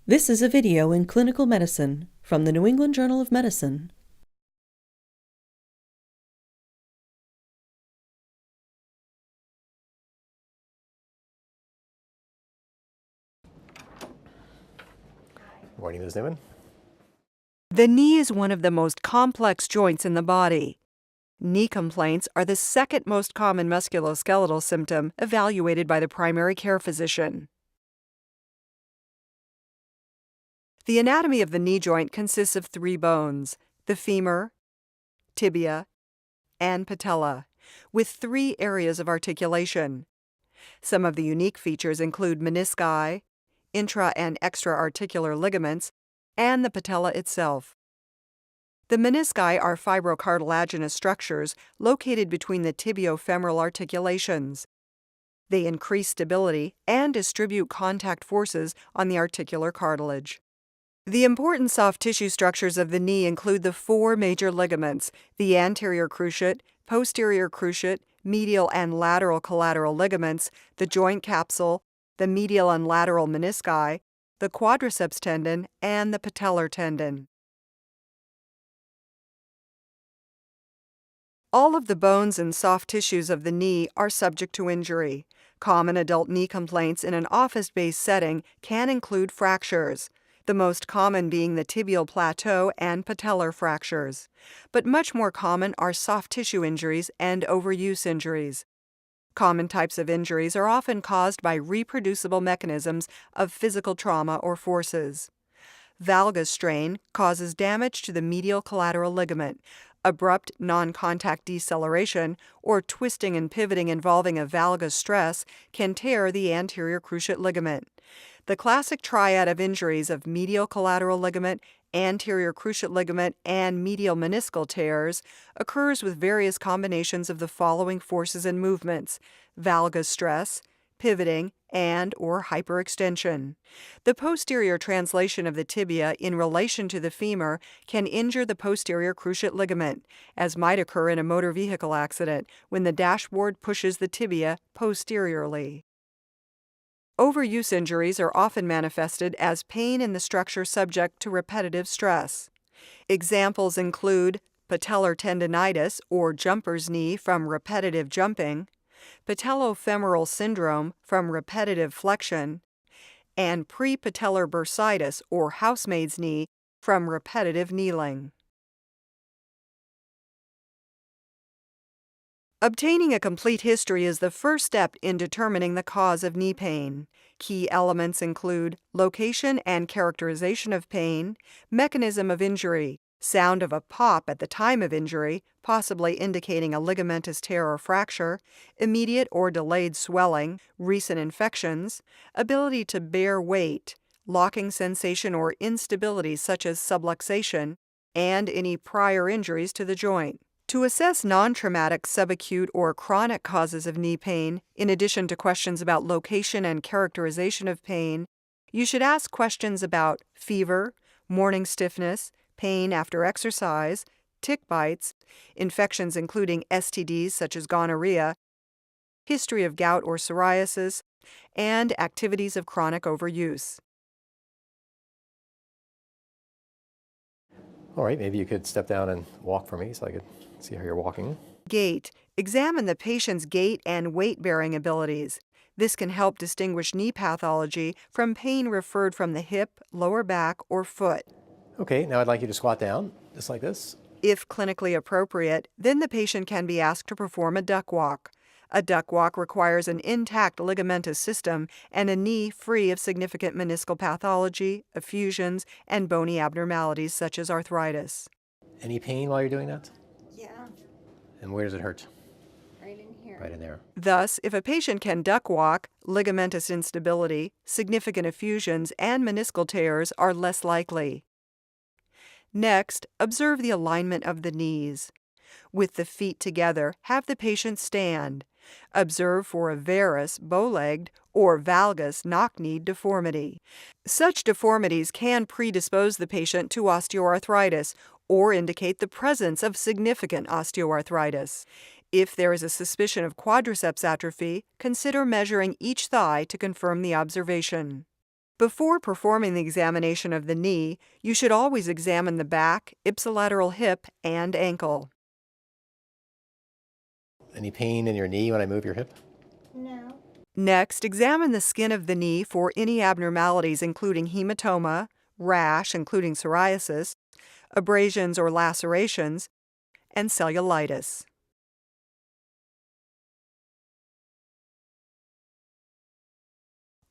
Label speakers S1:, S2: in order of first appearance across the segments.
S1: This is a video in clinical medicine from the New England Journal of Medicine.
S2: Good morning, Ms. Newman.
S3: The knee is one of the most complex joints in the body. Knee complaints are the second most common musculoskeletal symptom evaluated by the primary care physician. The anatomy of the knee joint consists of three bones: the femur, tibia, and patella, with three areas of articulation. Some of the unique features include menisci, intra- and extra-articular ligaments, and the patella itself. The menisci are fibrocartilaginous structures located between the tibiofemoral articulations. They increase stability and distribute contact forces on the articular cartilage. The important soft tissue structures of the knee include the four major ligaments: the anterior cruciate, posterior cruciate, medial and lateral collateral ligaments, the joint capsule, the medial and lateral menisci, the quadriceps tendon, and the patellar tendon. All of the bones and soft tissues of the knee are subject to injury. Common adult knee complaints in an office-based setting can include fractures, the most common being the tibial plateau and patellar fractures. But much more common are soft tissue injuries and overuse injuries. Common types of injuries are often caused by reproducible mechanisms of physical trauma or forces. Valgus strain causes damage to the medial collateral ligament. Abrupt non-contact deceleration or twisting and pivoting involving a valgus stress can tear the anterior cruciate ligament. The classic triad of injuries of medial collateral ligament, anterior cruciate ligament, and medial meniscal tears occurs with various combinations of the following forces and movements: valgus stress, pivoting, and/or hyperextension. The posterior translation of the tibia in relation to the femur can injure the posterior cruciate ligament, as might occur in a motor vehicle accident when the dashboard pushes the tibia posteriorly. Overuse injuries are often manifested as pain in the structure subject to repetitive stress. Examples include patellar tendinitis or jumper's knee from repetitive jumping, patellofemoral syndrome from repetitive flexion, and prepatellar bursitis or housemaid's knee from repetitive kneeling. Obtaining a complete history is the first step in determining the cause of knee pain. Key elements include location and characterization of pain, mechanism of injury, sound of a pop at the time of injury, possibly indicating a ligamentous tear or fracture, immediate or delayed swelling, recent infections, ability to bear weight, locking sensation or instability such as subluxation, and any prior injuries to the joint. To assess non-traumatic subacute or chronic causes of knee pain, in addition to questions about location and characterization of pain, you should ask questions about fever, morning stiffness, pain after exercise, tick bites, infections including STDs such as gonorrhea, history of gout or psoriasis, and activities of chronic overuse.
S2: All right, maybe you could step down and walk for me so I could see how you're walking.
S3: Gait. Examine the patient's gait and weight-bearing abilities. This can help distinguish knee pathology from pain referred from the hip, lower back, or foot.
S2: Okay, now I'd like you to squat down, just like this.
S3: If clinically appropriate, then the patient can be asked to perform a duck walk. A duck walk requires an intact ligamentous system and a knee free of significant meniscal pathology, effusions, and bony abnormalities such as arthritis.
S2: Any pain while you're doing that?
S4: Yeah,
S2: And where does it hurt?
S4: right in here.
S2: Right in there.
S3: Thus, if a patient can duck walk, ligamentous instability, significant effusions, and meniscal tears are less likely. Next, observe the alignment of the knees. With the feet together, have the patient stand. Observe for a varus, bow-legged, or valgus, knock-kneed deformity. Such deformities can predispose the patient to osteoarthritis or indicate the presence of significant osteoarthritis. If there is a suspicion of quadriceps atrophy, consider measuring each thigh to confirm the observation. Before performing the examination of the knee, you should always examine the back, ipsilateral hip, and ankle.
S2: Any pain in your knee when I move your hip?
S4: No.
S3: Next, examine the skin of the knee for any abnormalities including hematoma, rash including psoriasis, abrasions or lacerations, and cellulitis.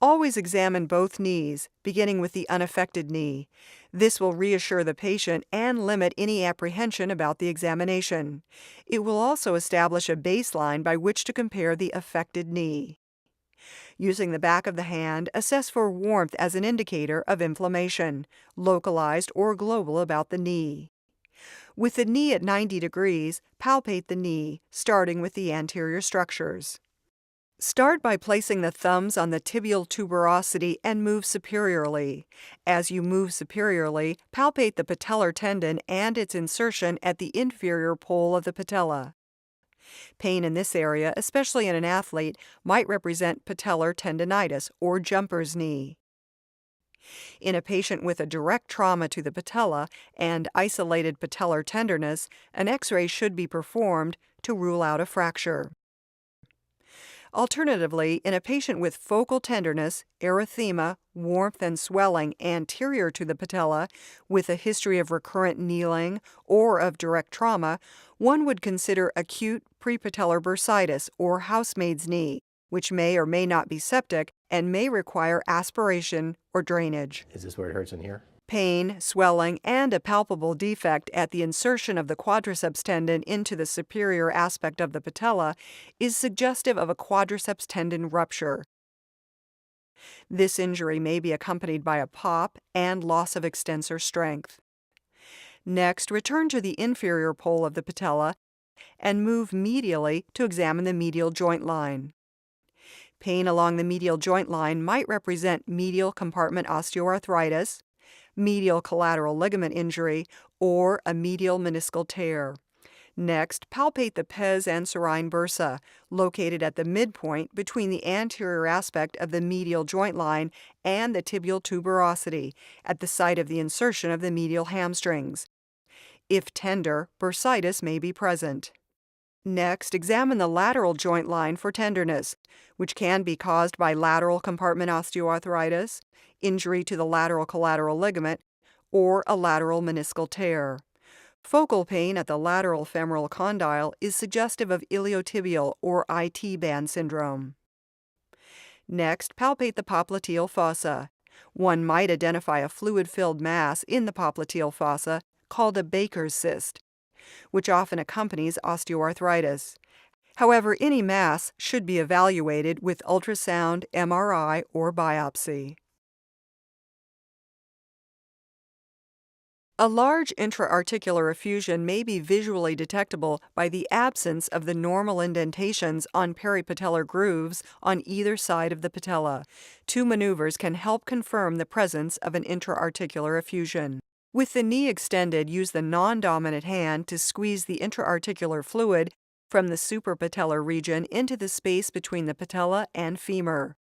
S3: Always examine both knees, beginning with the unaffected knee. This will reassure the patient and limit any apprehension about the examination. It will also establish a baseline by which to compare the affected knee. Using the back of the hand, assess for warmth as an indicator of inflammation, localized or global about the knee. With the knee at 90 degrees, palpate the knee, starting with the anterior structures. Start by placing the thumbs on the tibial tuberosity and move superiorly. As you move superiorly, palpate the patellar tendon and its insertion at the inferior pole of the patella. Pain in this area, especially in an athlete, might represent patellar tendinitis or jumper's knee. In a patient with a direct trauma to the patella and isolated patellar tenderness, an X-ray should be performed to rule out a fracture. Alternatively, in a patient with focal tenderness, erythema, warmth, and swelling anterior to the patella, with a history of recurrent kneeling or of direct trauma, one would consider acute prepatellar bursitis or housemaid's knee, which may or may not be septic and may require aspiration or drainage.
S2: Is this where it hurts in here?
S3: Pain, swelling, and a palpable defect at the insertion of the quadriceps tendon into the superior aspect of the patella is suggestive of a quadriceps tendon rupture. This injury may be accompanied by a pop and loss of extensor strength. Next, return to the inferior pole of the patella and move medially to examine the medial joint line. Pain along the medial joint line might represent medial compartment osteoarthritis, medial collateral ligament injury, or a medial meniscal tear. Next, palpate the pes anserine bursa, located at the midpoint between the anterior aspect of the medial joint line and the tibial tuberosity, at the site of the insertion of the medial hamstrings. If tender, bursitis may be present. Next, examine the lateral joint line for tenderness, which can be caused by lateral compartment osteoarthritis, injury to the lateral collateral ligament, or a lateral meniscal tear. Focal pain at the lateral femoral condyle is suggestive of iliotibial or IT band syndrome. Next, palpate the popliteal fossa. One might identify a fluid-filled mass in the popliteal fossa called a Baker's cyst, which often accompanies osteoarthritis. However, any mass should be evaluated with ultrasound, MRI, or biopsy. A large intra-articular effusion may be visually detectable by the absence of the normal indentations on peripatellar grooves on either side of the patella. Two maneuvers can help confirm the presence of an intra-articular effusion. With the knee extended, use the non-dominant hand to squeeze the intra-articular fluid from the suprapatellar region into the space between the patella and femur.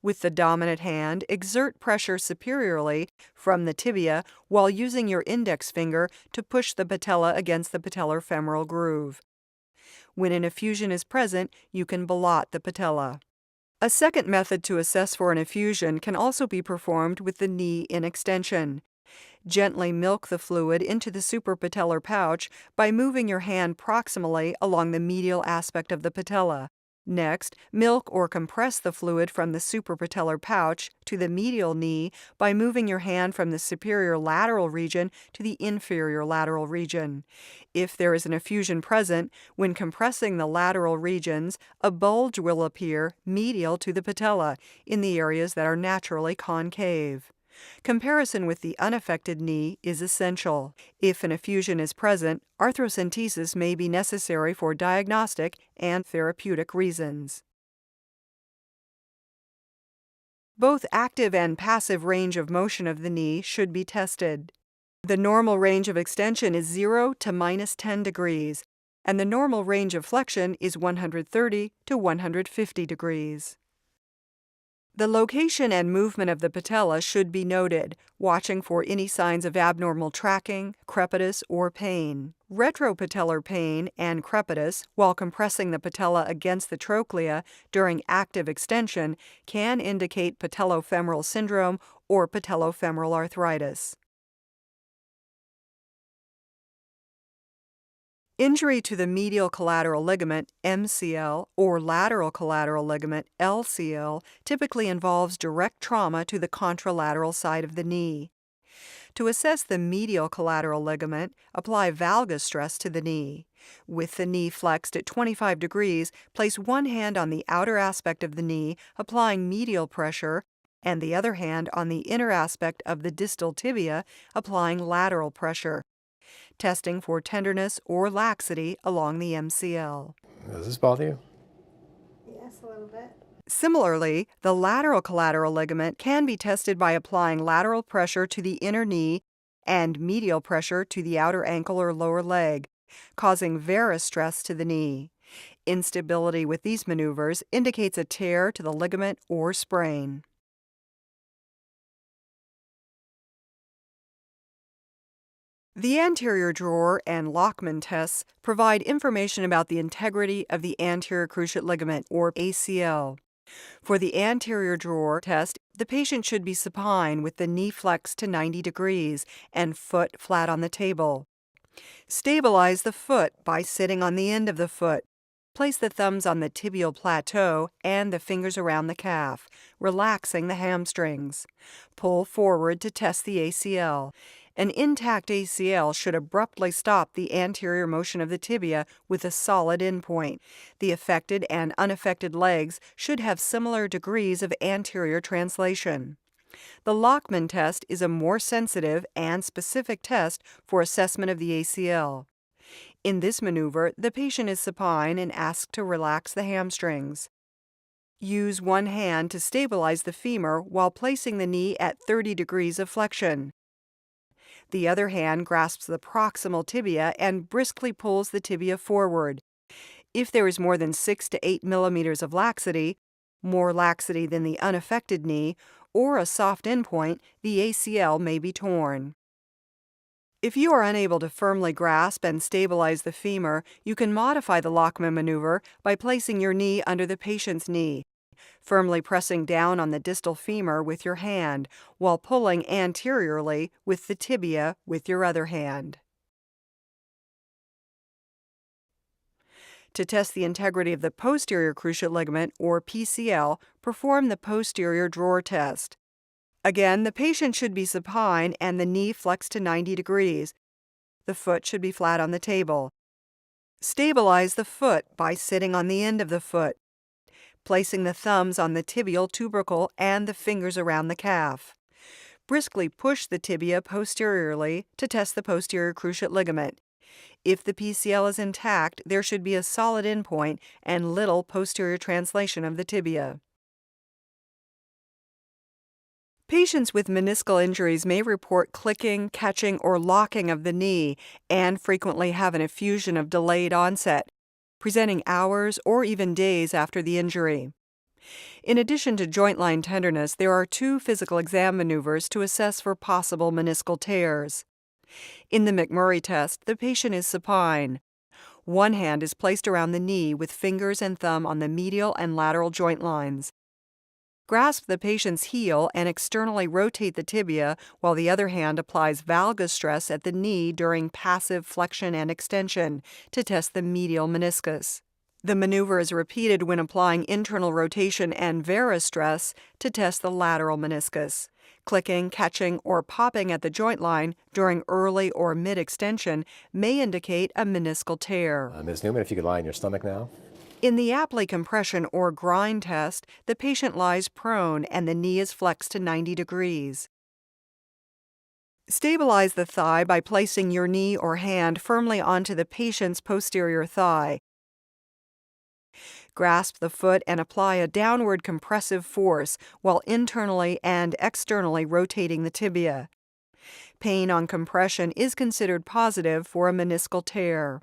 S3: With the dominant hand, exert pressure superiorly from the tibia while using your index finger to push the patella against the patellar femoral groove. When an effusion is present, you can ballot the patella. A second method to assess for an effusion can also be performed with the knee in extension. Gently milk the fluid into the suprapatellar pouch by moving your hand proximally along the medial aspect of the patella. Next, milk or compress the fluid from the suprapatellar pouch to the medial knee by moving your hand from the superior lateral region to the inferior lateral region. If there is an effusion present, when compressing the lateral regions, a bulge will appear medial to the patella in the areas that are naturally concave. Comparison with the unaffected knee is essential. If an effusion is present, arthrocentesis may be necessary for diagnostic and therapeutic reasons. Both active and passive range of motion of the knee should be tested. The normal range of extension is 0 to -10 degrees, and the normal range of flexion is 130 to 150 degrees. The location and movement of the patella should be noted, watching for any signs of abnormal tracking, crepitus, or pain. Retropatellar pain and crepitus, while compressing the patella against the trochlea during active extension, can indicate patellofemoral syndrome or patellofemoral arthritis. Injury to the medial collateral ligament, MCL, or lateral collateral ligament, LCL, typically involves direct trauma to the contralateral side of the knee. To assess the medial collateral ligament, apply valgus stress to the knee. With the knee flexed at 25 degrees, place one hand on the outer aspect of the knee, applying medial pressure, and the other hand on the inner aspect of the distal tibia, applying lateral pressure. Testing for tenderness or laxity along the MCL.
S2: Does this bother you?
S4: Yes, a little bit.
S3: Similarly, the lateral collateral ligament can be tested by applying lateral pressure to the inner knee and medial pressure to the outer ankle or lower leg, causing varus stress to the knee. Instability with these maneuvers indicates a tear to the ligament or sprain. The anterior drawer and Lockman tests provide information about the integrity of the anterior cruciate ligament, or ACL. For the anterior drawer test, the patient should be supine with the knee flexed to 90 degrees and foot flat on the table. Stabilize the foot by sitting on the end of the foot. Place the thumbs on the tibial plateau and the fingers around the calf, relaxing the hamstrings. Pull forward to test the ACL. An intact ACL should abruptly stop the anterior motion of the tibia with a solid endpoint. The affected and unaffected legs should have similar degrees of anterior translation. The Lockman test is a more sensitive and specific test for assessment of the ACL. In this maneuver, the patient is supine and asked to relax the hamstrings. Use one hand to stabilize the femur while placing the knee at 30 degrees of flexion. The other hand grasps the proximal tibia and briskly pulls the tibia forward. If there is more than 6 to 8 millimeters of laxity, more laxity than the unaffected knee, or a soft endpoint, the ACL may be torn. If you are unable to firmly grasp and stabilize the femur, you can modify the Lockman maneuver by placing your knee under the patient's knee, firmly pressing down on the distal femur with your hand, while pulling anteriorly with the tibia with your other hand. To test the integrity of the posterior cruciate ligament, or PCL, perform the posterior drawer test. Again, the patient should be supine and the knee flexed to 90 degrees. The foot should be flat on the table. Stabilize the foot by sitting on the end of the foot, placing the thumbs on the tibial tubercle and the fingers around the calf. Briskly push the tibia posteriorly to test the posterior cruciate ligament. If the PCL is intact, there should be a solid endpoint and little posterior translation of the tibia. Patients with meniscal injuries may report clicking, catching, or locking of the knee and frequently have an effusion of delayed onset, presenting hours or even days after the injury. In addition to joint line tenderness, there are 2 physical exam maneuvers to assess for possible meniscal tears. In the McMurray test, the patient is supine. One hand is placed around the knee with fingers and thumb on the medial and lateral joint lines. Grasp the patient's heel and externally rotate the tibia while the other hand applies valgus stress at the knee during passive flexion and extension to test the medial meniscus. The maneuver is repeated when applying internal rotation and varus stress to test the lateral meniscus. Clicking, catching, or popping at the joint line during early or mid-extension may indicate a meniscal tear.
S2: Ms. Newman, if you could lie on your stomach now.
S3: In the aptly compression or grind test, the patient lies prone and the knee is flexed to 90 degrees. Stabilize the thigh by placing your knee or hand firmly onto the patient's posterior thigh. Grasp the foot and apply a downward compressive force while internally and externally rotating the tibia. Pain on compression is considered positive for a meniscal tear.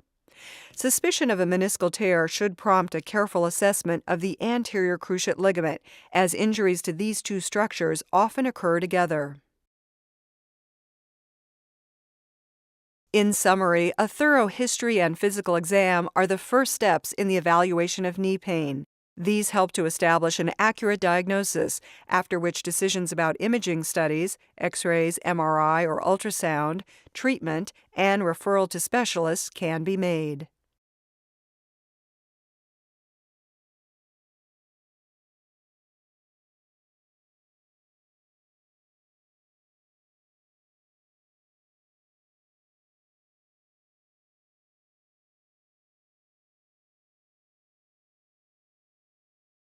S3: Suspicion of a meniscal tear should prompt a careful assessment of the anterior cruciate ligament, as injuries to these two structures often occur together. In summary, a thorough history and physical exam are the first steps in the evaluation of knee pain. These help to establish an accurate diagnosis, after which decisions about imaging studies, X-rays, MRI, or ultrasound, treatment, and referral to specialists can be made.